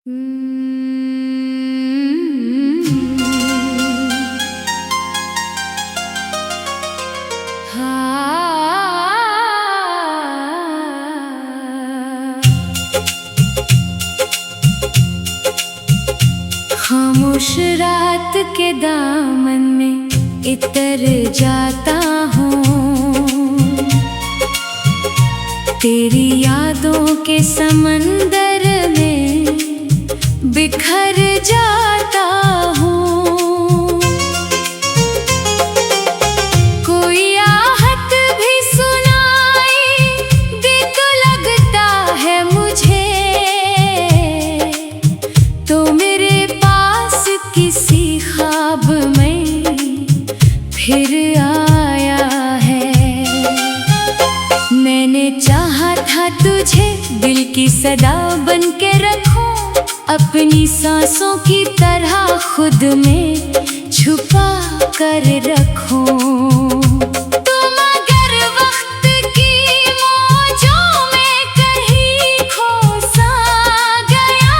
खामोश रात के दामन में इतर जाता हूँ, तेरी यादों के समंदर में बिखर जाता हूँ। कोई आहट भी सुनाई दे तो लगता है मुझे, तो मेरे पास किसी ख्वाब में फिर आया है। मैंने चाहा था तुझे दिल की सदा बन के रखूं, अपनी सांसों की तरह खुद में छुपा कर रखूं। तुम अगर वक्त की मौजों में कहीं खो सा गया,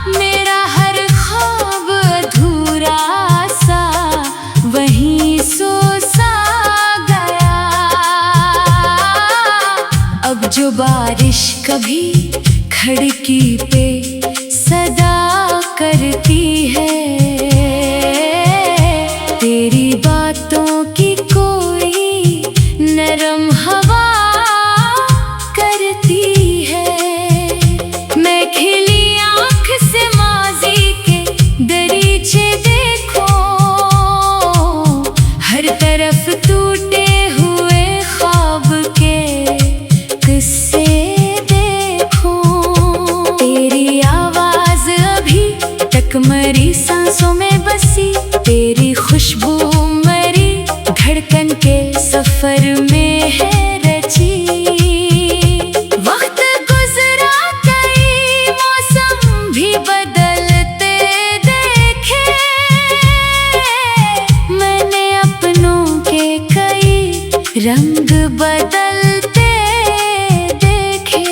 मेरा हर ख्वाब अधूरा सा वहीं सो सा गया। अब जो बारिश कभी खिड़की पे सदा करती है, तेरी बातों की कोई नरम हवा करती है। मैं खिली आँख से माज़ी के दरीचे देखूं, हर तरफ टूटे हुए ख्वाब के किस्से मरी सांसों में बसी, तेरी खुशबू मरी धड़कन के सफर में है रची। वक्त गुजरा कई मौसम भी बदलते देखे, मैंने अपनों के कई रंग बदलते देखे,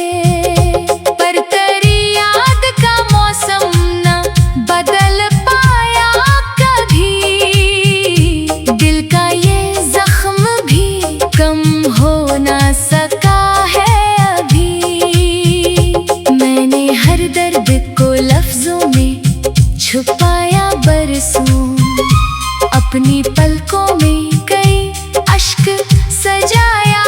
पर तेरी याद का मौसम बदल पाया कभी। दिल का ये जख्म भी कम हो ना सका है अभी। मैंने हर दर्द को लफ्जों में छुपाया बरसों, अपनी पलकों में कई अश्क सजाया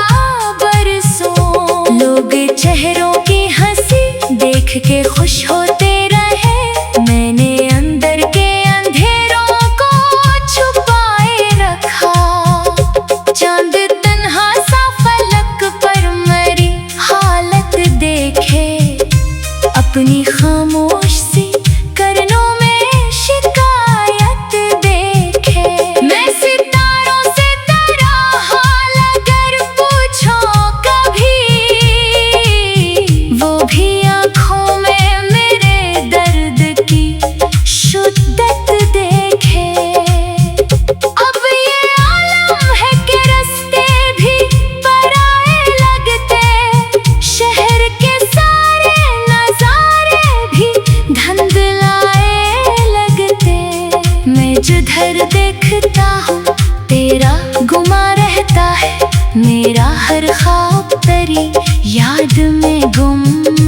बरसों। लोग चेहरों की हंसी देख के खुश होते रहे, मैंने अंदर के अंधेरों को छुपाए रखा। चांद तन्हा सा फलक पर मरी हालत देखे, अपनी खामोश सी करनों में शिकायत देखे। मैं सितारों से तेरा हाल अगर पूछो कभी, वो भी आँखों में मेरे दर्द की शुद्दत देखे। अब ये आलम है कि रास्ते भी पराए लगते, शहर के सारे नजारे भी धुंधलाए लगते। मैं जिधर देखता हूँ तेरा गुमा रहता है, मेरा हर ख्वाब तेरी याद में गुम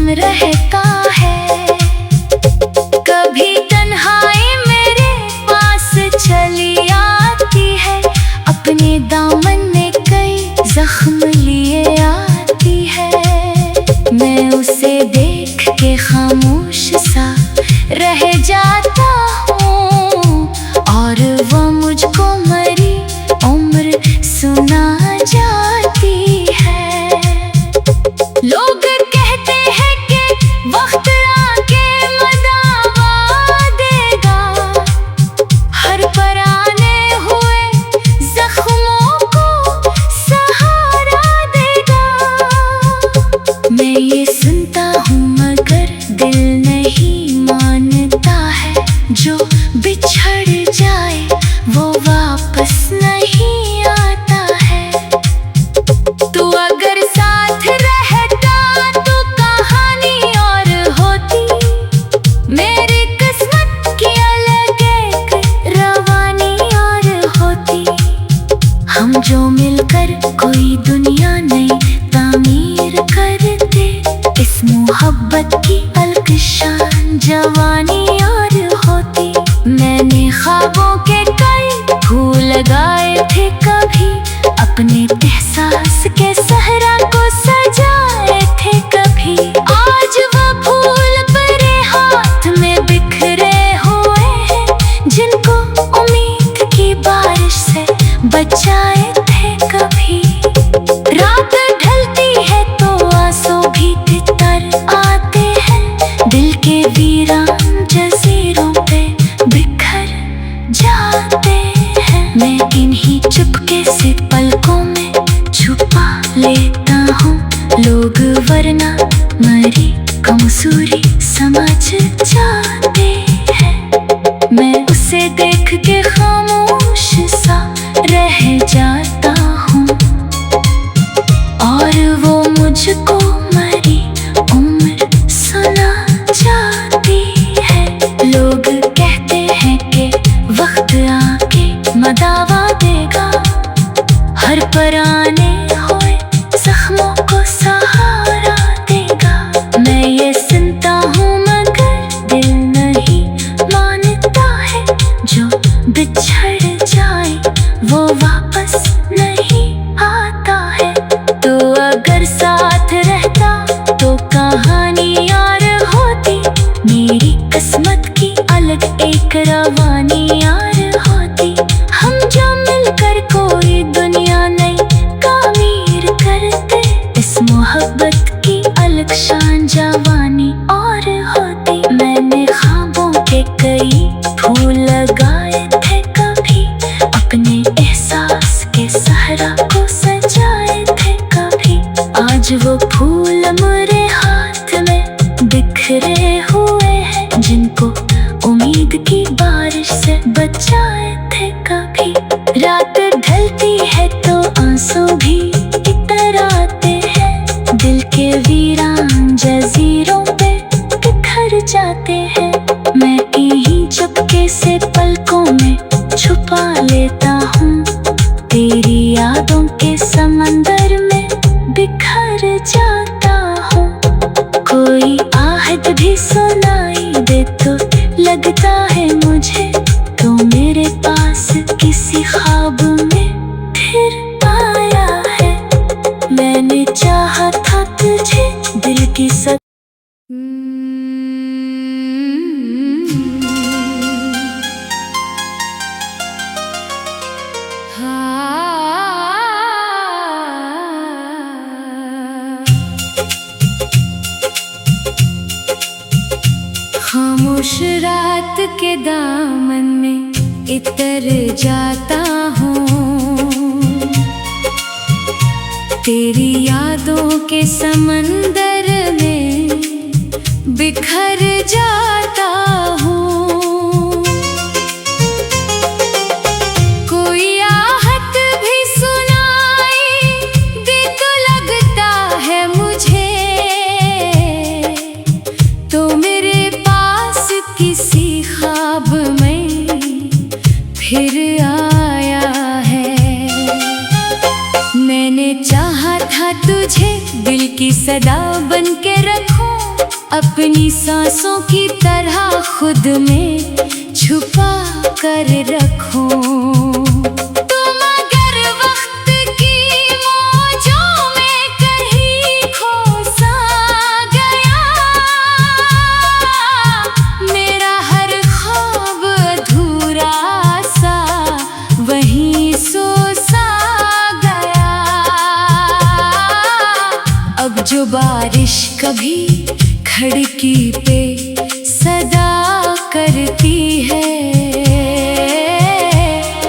रहता है। कभी तन्हाई मेरे पास चली आती है, अपने दामन में कई जख्म लिए आती है। मैं उसे देख के खामोश सा रह जाता हूँ, और वो मुझको मरी उम्र सुना जाती है। लोग कहते हैं कि वक्त आके मदावा देगा, हर पराने हुए जख्मों को सहारा देगा। मैं ये सुनता हूँ मगर दिल नहीं मानता है, कमजोरी समझ जाते हैं। मैं उसे देख के खामोश सा रह जाता हूँ और वो मुझको मरी उम्र सुना जाती है। लोग कहते हैं कि वक्त आके मदावा देगा, हर पुराने हुए जख्मों को सहारा देगा। मैं ये सुनता हूँ मगर दिल नहीं मानता है, जो बिछड़ जाए वो वापस नहीं आता है। तो अगर साथ रहता तो कहानी यार होती, मेरी किस्मत की अलग एक रवानी यार होती। हम जो मिलकर कोई दुनिया नहीं तामीर करते, इस मोहब्बत की अलग शान जवानी और होती। मैंने ख्वाबों के कई फूल लगाए थे कभी, अपने एहसास के सहरा को सजाए थे कभी। आज वो फूल मेरे हाथ में बिखरे हुए हैं, जिनको उम्मीद की बारिश से बचाए थे कभी। रात ढलती है तो आंसू भी इतर आते हैं, दिल के वीरान जजीरों पे बिखर जाते हैं। मैं यहीं चुपके से पलकों में छुपा लेता हूँ, तेरी यादों के समंदर में बिखर जाता हूँ। कोई आहट भी सुनाई दे तो लगता है मुझे तो मेरे पास किसी ख्वाब में फिर आया है। मैंने चाहा था तुझे दिल की खामोश रात के दामन में इतर जाता हूँ, तेरी यादों के समंदर में बिखर जाता हूँ। कोई आहट भी सुनाई दे तो लगता है मुझे तो मेरे पास किसी ख्वाब में फिर आया है। मैंने चाहा था तुझे दिल की सदा बन के रखूं, अपनी सांसों की तरह खुद में छुपा कर रखूं। तुम अगर वक्त की मौजों में कहीं खो सा गया, मेरा हर ख्वाब अधूरा सा वहीं सो सा गया। अब जो बारिश कभी खिड़की पे सदा करती है,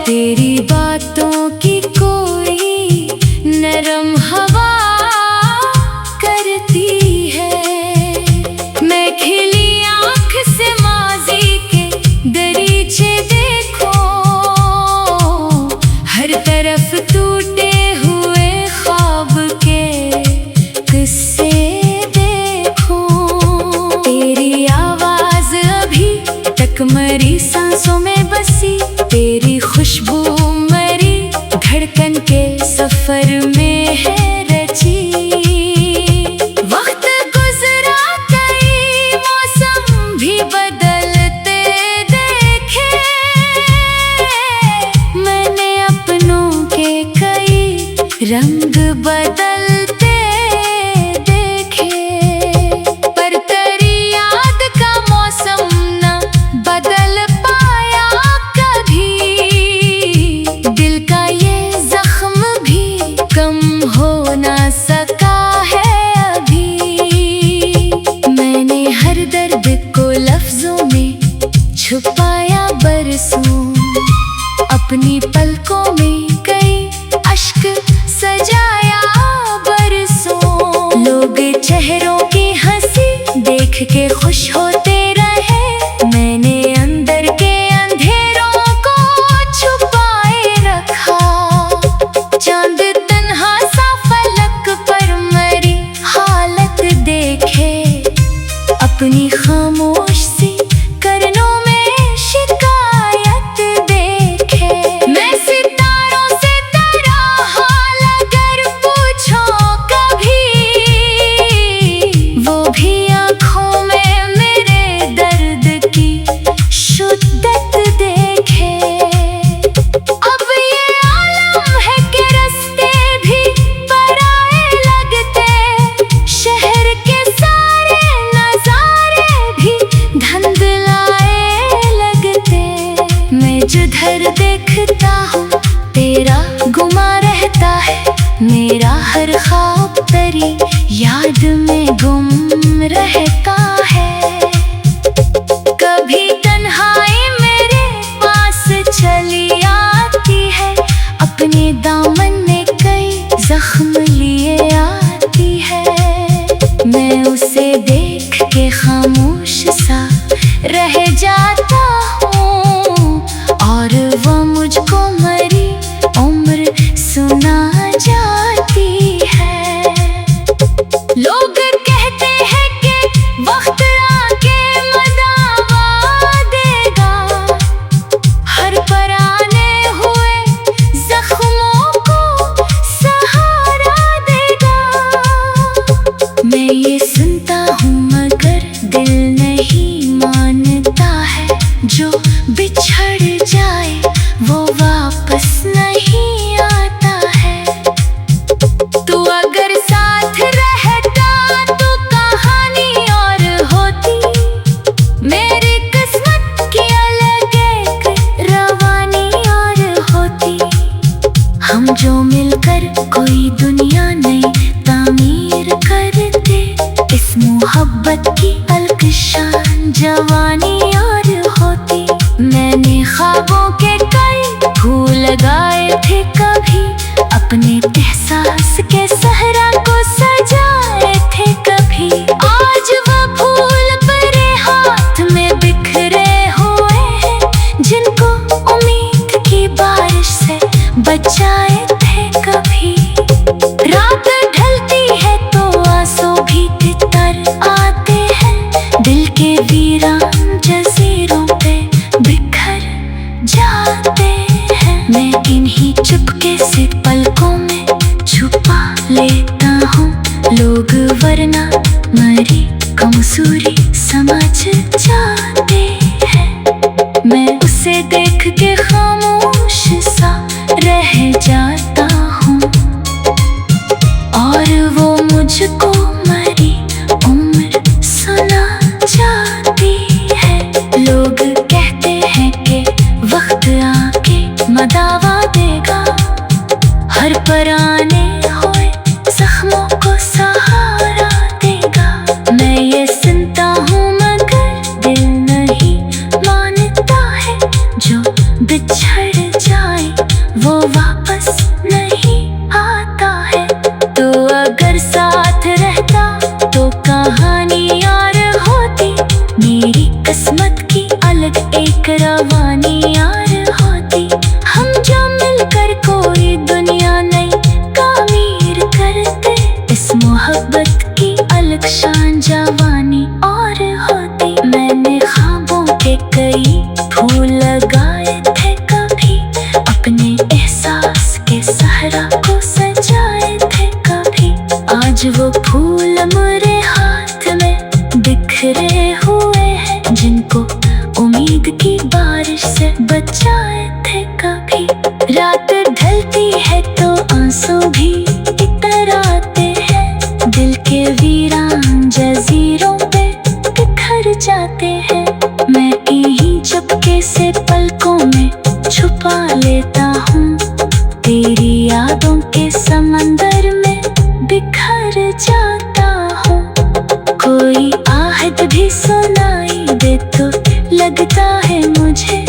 तेरी बातों की कोई नरम हवा करती है। मैं खिली आँख से माजी के दरीचे देखूं, हर तरफ टूटे हुए ख्वाब के किस्से देखूं। तेरी आवाज अभी तक मरी सांसों में बसी, तेरी खुशबू मरी धड़कन के सफर में है रची। वक्त गुजरा कई मौसम भी बदलते देखे, मैंने अपनों के कई रंग बदलते देखे। पर तेरी याद का मौसम न बदल पाया कभी, दिल का ये जख्म भी कम हो ना सका है अभी। मैंने हर दर्द को लफ्जों में छुपाया बरसों, अपनी पलकों में कई अश्क सजाया बरसों। लोग चेहरों की हंसी देख के खुश होते रहे। मैंने अंदर के अंधेरों को छुपाए रखा। चांद तन्हा सा फलक पर मरी हालत देखे। अपनी खामोश सी करनों में शिकायत देखे। मैं सितारों से तेरा हाल अगर पूछो कभी, वो भी आँखों में मेरे दर्द की शिद्दत देखे। अब ये आलम है कि रास्ते भी पराए लगते। शहर के सारे नजारे भी धुंधलाए लगते। मैं जिधर देखता हूँ तेरा गुमा रहता है। मेरा हर ख्वाब तेरी याद में गुम रहता है। कभी तन्हाई मेरे पास चली आती है। अपने दामन में कई जख्म लिए आती है। मैं उसे देख के खामोश सा रह जाता हूँ और वो मुझको मरी उम्र सुना जाती है। लोग कहते हैं कि वक्त आके मदावा देगा। हर पराने हुए जख्मों को सहारा देगा। मैं ये सुनता हूँ मगर दिल नहीं मानता है। जो बिछड़ जाए वो वापस नहीं आता है। तू अगर साथ रहता तो कहानी और होती। मेरी किस्मत की अलग एक रवानी और होती। हम जो मिलकर कोई दुनिया नई तामीर करते। इस मोहब्बत की अलग शान जवानी और होती। मैंने ख्वाबों के कई फूल लगाए थे कभी। अपने एहसास के सहरा को सजाए थे कभी। आज वो फूल मेरे हाथ में बिखरे हुए हैं। जिनको उम्मीद की बारिश से बचाए थे कभी। रात ढलती है तो आंसू भी तितर आते हैं। दिल के वीरान जजीरों पे बिखर जाते हैं। मैं इन्हीं चुपके से पलकों में छुपा लेता हूँ लोग वरना मरी कमजोरी समझ जाते हैं। मैं उसे देख के खामोश सा रह जाता हूँ और वो मुझको मरी उम्र सुना जाती है। लोग कहते हैं कि वक्त आके मदावा देगा। हर पराने हुए जख्मों को सहारा देगा। मैं ये सुनता हूँ मगर दिल नहीं मानता है। जो बिछड़ जाए वो वापस नहीं आता है। तो अगर साथ रहता तो कहानी और होती। मेरी किस्मत की अलग एक रवानी और होती। हम जो मिलकर कोई दुनिया नई तामीर करते। इस मोहब्बत की अलग शान जवानी और होती। मैंने ख्वाबों के कई फूल लगाए थे कभी। अपने एहसास के सहरा को सजाए थे कभी। आज वो फूल मेरे हाथ में बिखरे हुए हैं। जिनको उम्मीद की बारिश से बचाए थे कभी। रात ढलती है तो आंसू भी इतर आते हैं। दिल के वीरान जजीरों पे बिखर जाते हैं। मैं इन्हीं चुपके से पलकों में छुपा लेता हूँ। तेरी यादों के समंदर में बिखर जाता हूँ। कोई आहट भी सुनाई दे तो लगता है मुझे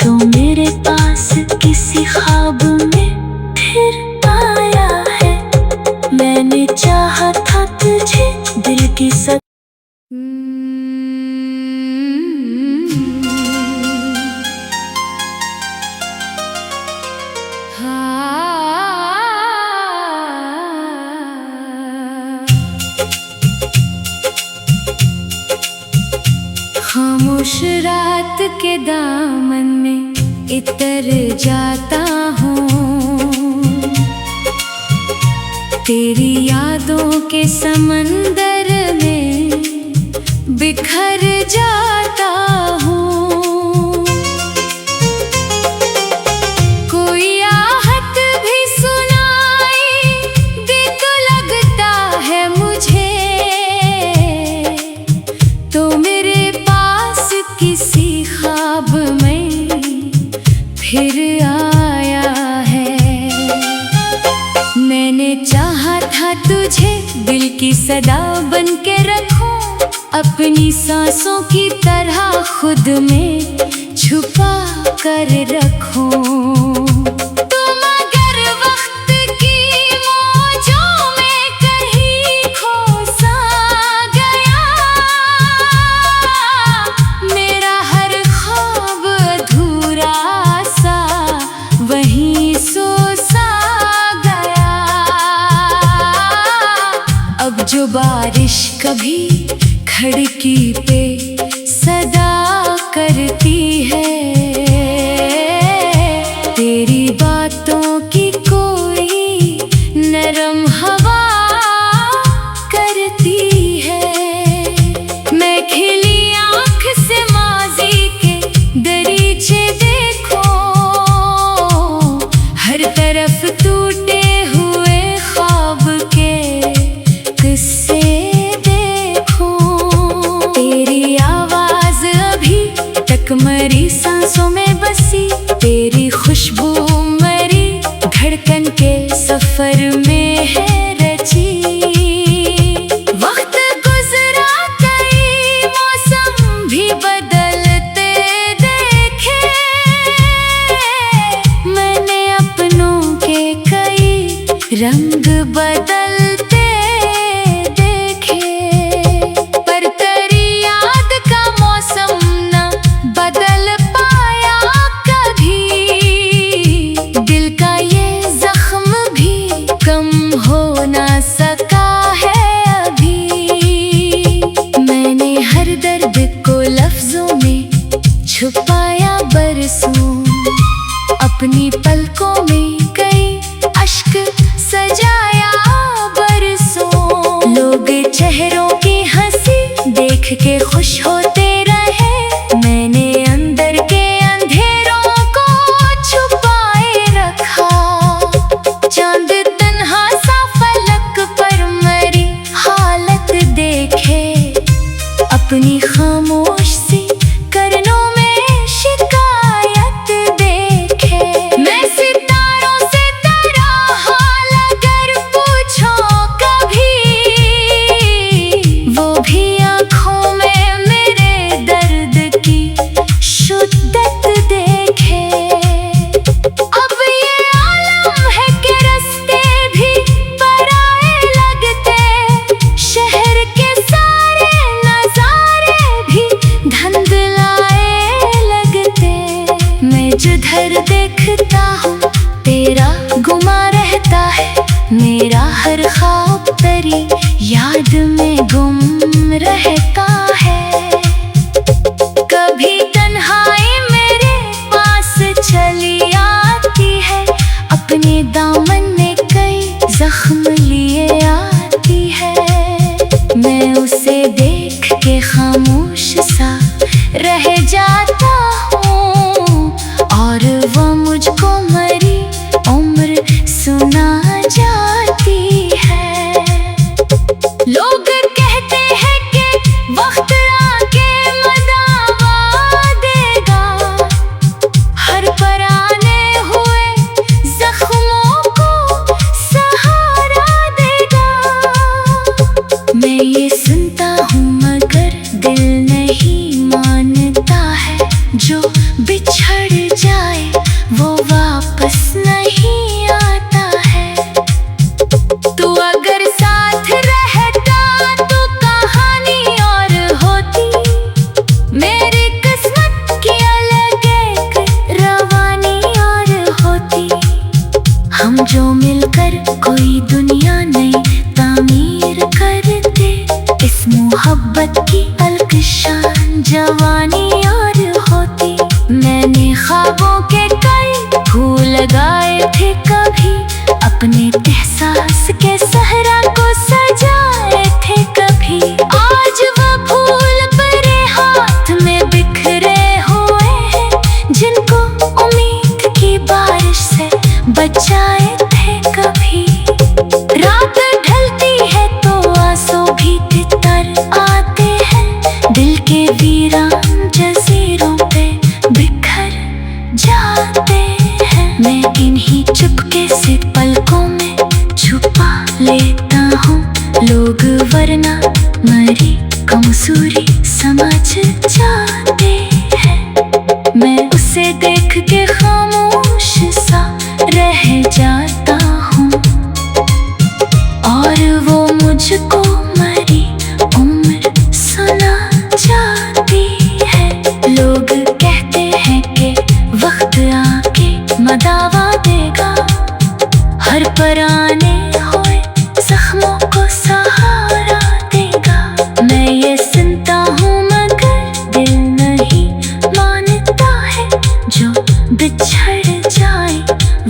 तो मेरे पास किसी ख्वाब में फिर आया है। मैंने चाहा था तुझे दिल की खामोश रात के दामन में इतर जाता हूँ, तेरी यादों के समंदर में बिखर जाता हूँ। कोई आहट भी सुनाई दे तो लगता है मुझे, तो मेरे पास किसी ख्वाब में फिर आया है। मैंने चाहा था तुझे दिल की सदा बन के रखूं, अपनी सांसों की तरह खुद में छुपा कर रखूं। तुम अगर वक्त की मौजों में कहीं खो सा गया, मेरा हर ख्वाब अधूरा सा वहीं सो सा गया। अब जो बारिश कभी खिड़की पे सदा करती है, तेरी बातों की कोई नरम हवा करती है। मैं खिली आँख से माज़ी के दरीचे देखूं, हर तरफ टूटे हुए ख्वाब के किस्से मरी सांसों में बसी, तेरी खुशबू मरी धड़कन के सफर में है रची। वक्त गुजरा कई मौसम भी बदलते देखे, मैंने अपनों के कई रंग बदलते देखे, पर तेरी याद का मौसम बदल पाया कभी। दिल का ये जख्म भी कम हो ना सका है अभी। मैंने हर दर्द को लफ्जों में छुपाया बरसों, अपनी पलकों में कई अश्क सजाया बरसों। लोग चेहरों की हंसी देख के खुश होते रहे, मैंने अंदर के अंधेरों को छुपाए रखा। चांद तन्हा सा फलक पर मरी हालत देखे, अपनी खामोश सी करनों में शिकायत देखे। मैं सितारों से तेरा हाल अगर पूछो कभी, वो भी आँखों में मेरे दर्द की शुद्दत देखे। अब ये आलम है कि रास्ते भी पराए लगते, शहर के सारे नजारे भी धुंधलाए लगते। मैं जिधर देखता हूँ तेरा गुमा रहता है, मेरा हर ख्वाब तेरी याद में गुम रहता है। कभी तन्हाई मेरे पास चली आती है, अपने दामन में कई जख्म लिए आती है। मैं उसे देख के खामोश सा रह जाता हूँ, और वो मुझको मरी उम्र सुना जाती है। लोग कहते हैं कि वक्त आके मदावा देगा, हर पराने हुए जख्मों को सहारा देगा। मैं ये सुनता हूँ मगर दिल नहीं मानता है, जो बिछड़ जाए वो वापस नहीं आता है। तू अगर साथ रहता तो कहानी और होती, मेरी किस्मत की अलग एक रवानी और होती। हम जो मिलकर कोई दुनिया नई तामीर करते, इस मोहब्बत की कलकशां जवानी और होती। मैंने ख्वाबों के कई फूल लगाए थे कभी, अपने एहसास के सहरा को सजाए थे कभी। आज वो फूल परे हाथ में बिखरे हुए हैं, जिनको उम्मीद की बारिश से बचाए थे कभी। रात ढलती है तो आंसू भी तितर आते हैं, दिल के वीरान जजीरों पे बिखर जाते हैं। मैं इन्हीं चुपके से पलकों में छुपा लेता हूँ लोग, वरना मरी कमजोरी समझ जाते हैं। मैं उसे देख के खामोश सा रह जाता हूँ, और वो मुझको मरी उम्र सुना जाती है। लोग कहते हैं कि वक्त आके मदावा देगा, हर पराने हुए जख्मों को सहारा देगा। मैं ये सुनता हूँ मगर दिल नहीं मानता है, जो बिछड़ जाए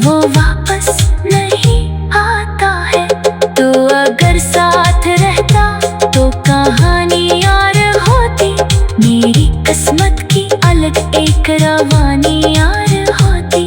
वो वापस नहीं आता है। तो अगर साथ रहता तो कहानी और होती, मेरी किस्मत की अलग एक रवानी और होती।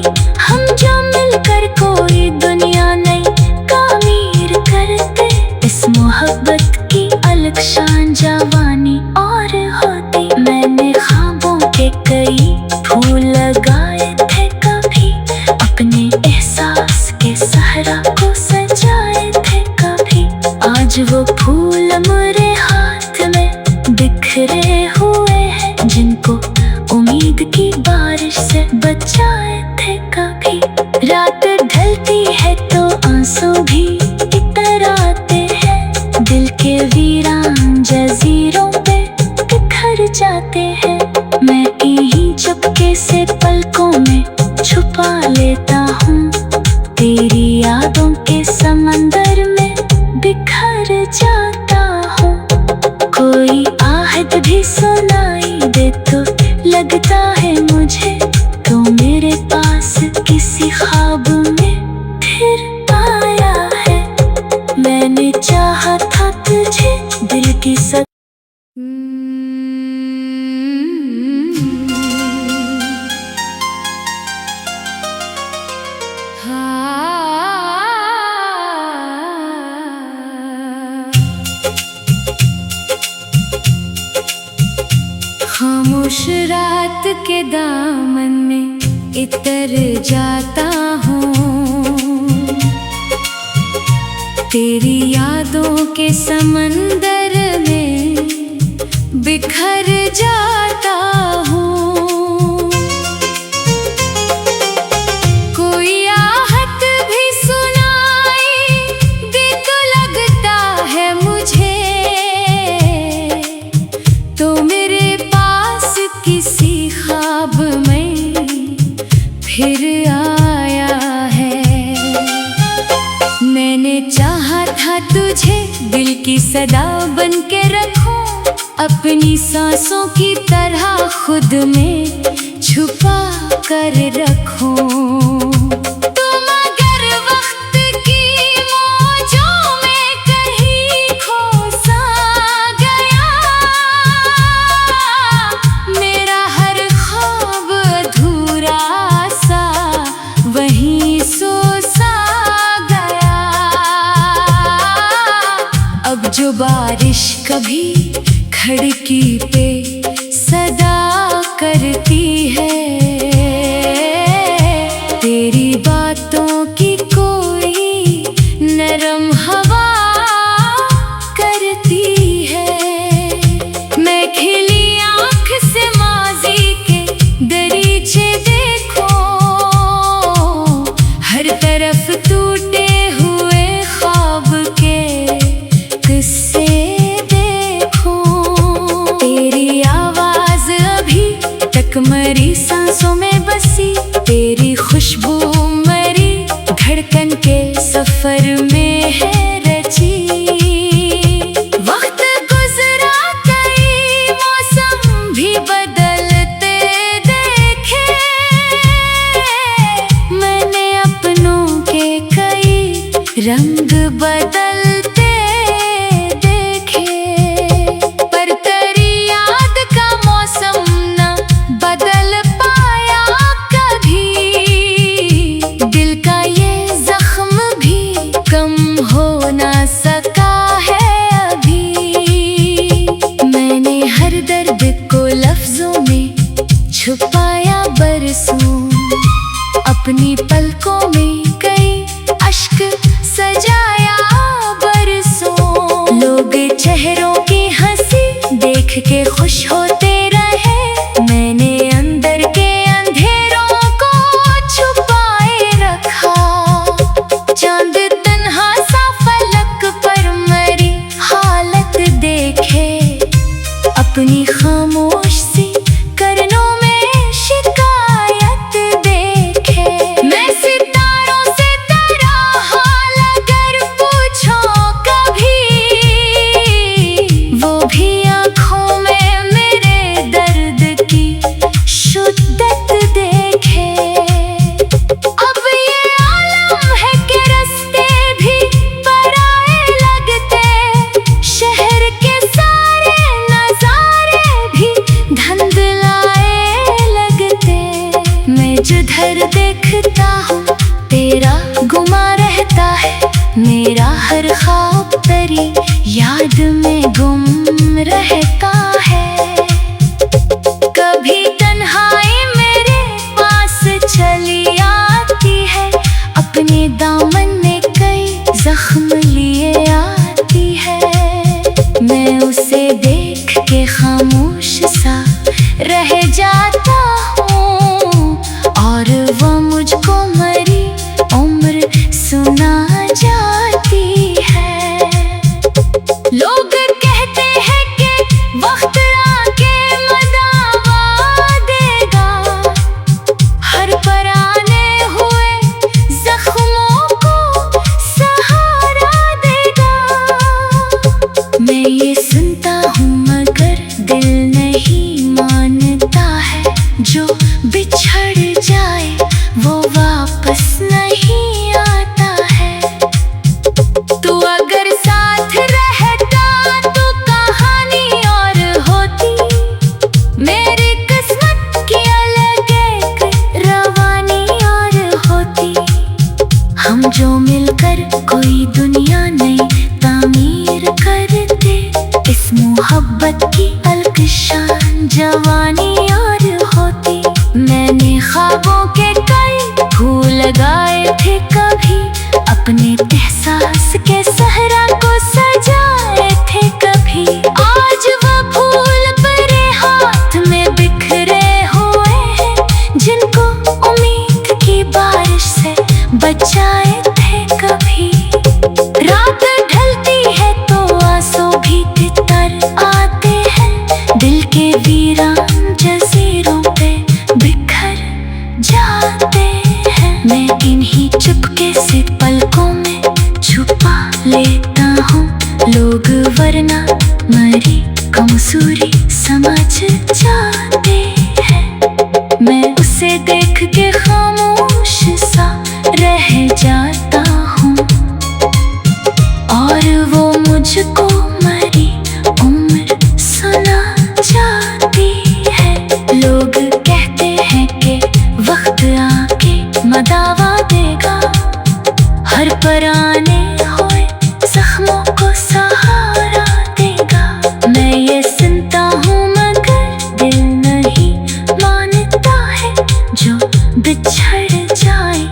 हम जो मिलकर कोई दुनिया नई तामीर करते, इस मोहब्बत की अलग शान जवानी और होती। मैंने ख्वाबों के कई फूल लगाए थे कभी, अपने एहसास के सहरा को सजाए थे कभी। आज वो फूल मेरे हाथ में बिखरे हुए हैं, जिनको उम्मीद की बारिश से बचाए थे कभी। रात ढलती है तो आंसू भी इतर आते हैं, दिल के वीरान जजीरों पे बिखर जाते हैं। मैं यहीं चुपके से पलकों में छुपा लेता हूँ, तेरी यादों के समंदर में बिखर जाता हूँ। कोई आहट भी सुनाई दे तो लगता है मुझे, तो मेरे पास किसी ख्वाब में फिर आया है। मैंने चाहा था तुझे दिल की खामोश रात के दामन में इतर जाता हूँ, तेरी यादों के समंदर में बिखर जाता हूँ। कोई आहट भी सुनाई दे तो लगता है मुझे, तो मेरे पास किसी ख्वाब में फिर आया है। मैंने चाहा था तुझे दिल की सदा बन के रखूं, अपनी सांसों की तरह खुद में छुपा कर रखूं। तुम अगर वक्त की मौजों में कहीं खो सा गया, मेरा हर ख्वाब अधूरा सा वहीं सो सा गया। अब जो बारिश कभी खिड़की पे सदा करती है, तेरी बातों की कोई नरम हवा करती है। मैं खिली आँख से माजी के दरीचे देखूं, हर तरफ टूटे हुए ख्वाब के किस्से मरी सांसों में बसी, तेरी खुशबू मरी धड़कन के सफर में है रची। वक्त गुजरा कई दर्द को लफ्जों में छुपाया बरसों, अपनी पलकों में कई अश्क सजाया बरसों। लोग चेहरों की हंसी देख के खुश होते रहे, मैंने अंदर के अंधेरों को छुपाए रखा। चांद तन्हा सा फलक पर मेरी हालत देखे, अपनी खामोश सी करनों में शिकायत देखे। मैं सितारों से तेरा हाल अगर पूछो कभी, वो भी आँखों में मेरे दर्द की शिद्दत देखे। अब ये आलम है कि रास्ते भी पराए लगते, शहर के सारे नजारे भी धुंधलाए लगते। मैं जिधर देखता हूँ तेरा गुमा रहता है, मेरा हर ख्वाब तेरी याद में गुम रहता है। कभी तन्हाई मेरे पास चली आती है, अपने दामन में कई जख्म लिए आती है। मैं उसे देख के खामोश सा रह जाता हूँ, और वो मुझको मरी उम्र सुना जाती है। लोग कहते हैं कि वक्त आके मदावा देगा, हर पराने हुए जख्मों को सहारा देगा। मैं ये सुनता हूँ मगर दिल नहीं मानता है, जो बिछड़ जाए वो वापस नहीं आता है। तू अगर साथ रहता तो कहानी और होती, मेरी किस्मत की अलग एक रवानी और होती। हम जो मिलकर कोई दुनिया नई तामीर करते, इस मोहब्बत की अलकशान जवानी और होती। मैंने ख्वाबों के कई फूल लगाए थे कभी, अपने एहसास के सहरा को सजाए थे कभी। आज वो फूल मेरे हाथ में बिखरे हुए हैं, जिनको उम्मीद की बारिश से बचाए थे कभी। रात ढलती है तो आंसू भी तितर आते हैं, दिल के वीरान जजीरों पे बिखर जाते हैं। मैं इन्हीं चुपके से पलकों में छुपा लेता हूँ, लोग वरना मरी कमजोरी समझ जाते हैं। मैं उसे देख के खामोश सा रह जाता हूँ, और वो मुझको मरी उम्र सुना जाती है। लोग कहते हैं कि वक्त आके मदावा देगा, हर पराने हुए जख्मों को सहारा देगा। मैं ये सुनता हूँ मगर दिल नहीं मानता है, जो बिछड़ जाए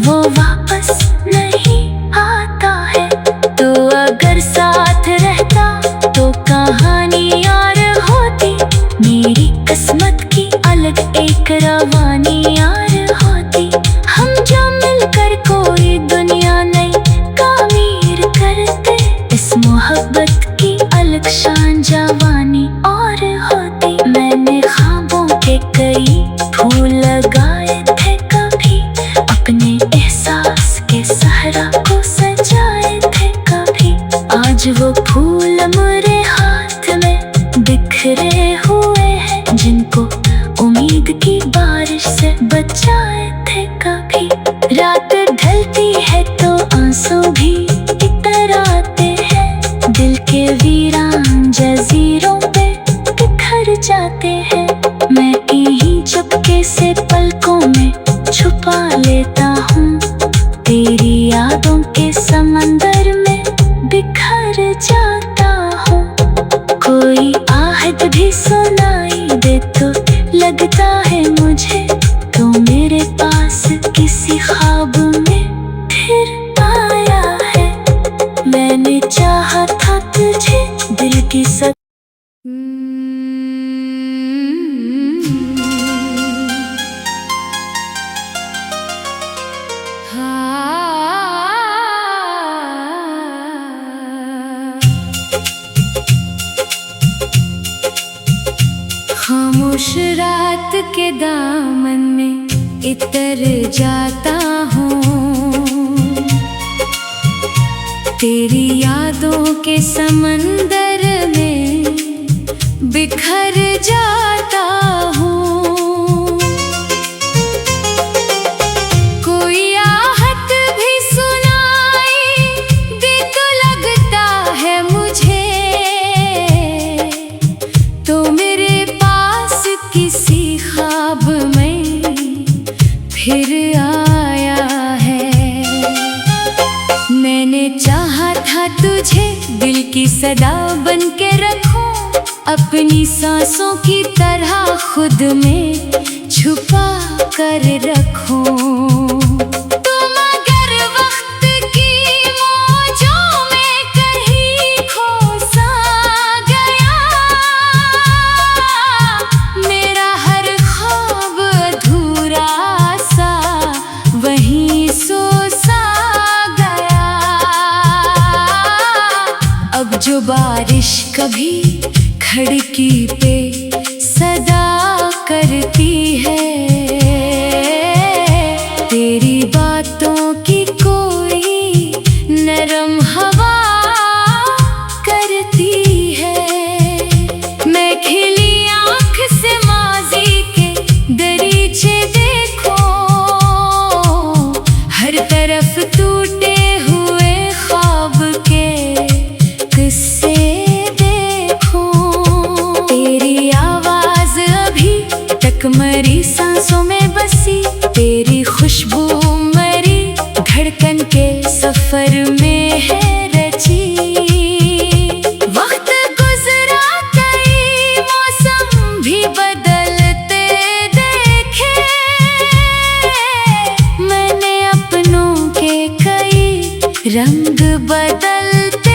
वो वापस नहीं आता है। तो अगर साथ रहता तो कहानी और होती, मेरी किस्मत की अलग एक रवानी और होती। हम जो मिलकर कोई दुनिया नई तामीर करते, इस मोहब्बत की अलग शान जवानी और होती। मैंने ख्वाबों के कई फूल लगाए थे कभी, अपने एहसास के सहरा को सजाए थे कभी। आज वो फूल मेरे हाथ में बिखरे हुए हैं, जिनको उम्मीद की बारिश से बचाए थे कभी। रात ढलती है तो आंसू भी इतर आते हैं, दिल के वीरान जजीरों पे बिखर जाते हैं। मैं यहीं चुपके से पलकों में छुपा लेता हूँ, तेरी यादों के समंदर में बिखर जाता हूँ। कोई आह आहट भी सुनाई दे तो लगता है मुझे तो मेरे पास किसी ख्वाब में फिर आया है। मैंने चाहा था तुझे दिल की खामोश रात के दामन में इतर जाता हूँ, तेरी यादों के समंदर में बिखर जाता हूँ। कोई आहट भी सुनाई दे तो लगता है मुझे तो मेरे किसी ख्वाब में फिर आया है। मैंने चाहा था तुझे दिल की सदा बन के रखूं, अपनी सांसों की तरह खुद में छुपा कर रखूं। जो बारिश कभी खिड़की पे सदा करती है, तेरी बातों की कोई नरम हवा करती है। मैं खिली आँख से माज़ी के दरीचे देखूं, हर तरफ टूटे हुए ख्वाब के किस्से देखूं। तेरी आवाज़ अभी तक मरी सांसों में बसी, तेरी खुशबू मरी धड़कन के सफर में है रची। वक्त गुजरा कई मौसम भी बदलते देखे, मैंने अपनों के कई रंग बदलते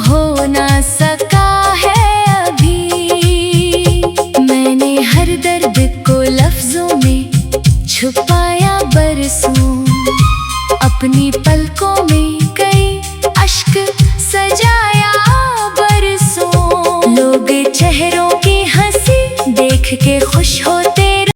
हो ना सका है अभी। मैंने हर दर्द को